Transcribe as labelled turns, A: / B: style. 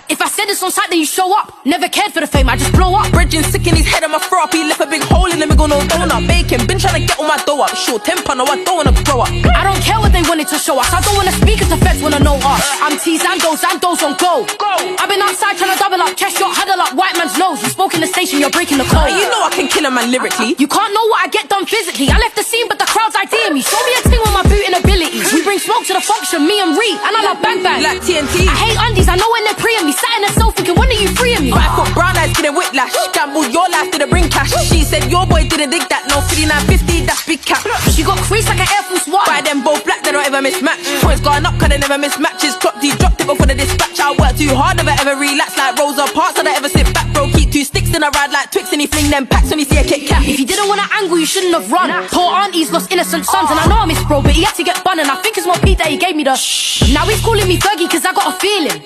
A: If I said this on site, then you show up. Never cared for the fame, I just blow up.
B: Bridging sick in his head, I'ma throw up. He left a big hole in the middle, no donut. Bacon, been trying to get all my dough up. Short temper, no, I don't wanna grow up.
A: I don't care what they wanted to show us. I don't wanna speak if the feds wanna know us. I'm T Zandos on go. I've been outside trying to double up, chest shot, huddle up, white man's nose. You spoke in the station, you're breaking the code.
B: You know I can kill a man lyrically.
A: You can't know what I get done physically. I left the scene, but the crowd's idea me. Show me a thing with my booting abilities. We bring smoke to the function, me and Ree, and I love bang bang.
B: Like TNT.
A: I hate undies, I know when they're pre-ing me. Sat in a cell thinking, when are you freeing me?
B: Right foot, brown eyes, getting whiplash. Gamble your life, didn't bring cash. She said your boy didn't dig that. No 5950, that's big cap.
A: She got creased like an Air Force One.
B: By them both black, they don't ever mismatch. Points going up, cause they never miss matches. Clock D dropped it before the dispatch. I work too hard, never ever relax. Like Rosa Parks, I don't ever sit back, bro. Keep two sticks in a ride like Twix, and he fling them packs when he see a Kit Kat.
A: If you didn't want to angle, you shouldn't have run. Poor aunties lost innocent sons, and I know I miss bro, but he had to get bun, and I think it's more Pete that he gave me the. Now he's calling me Fergie, cause I got a feeling.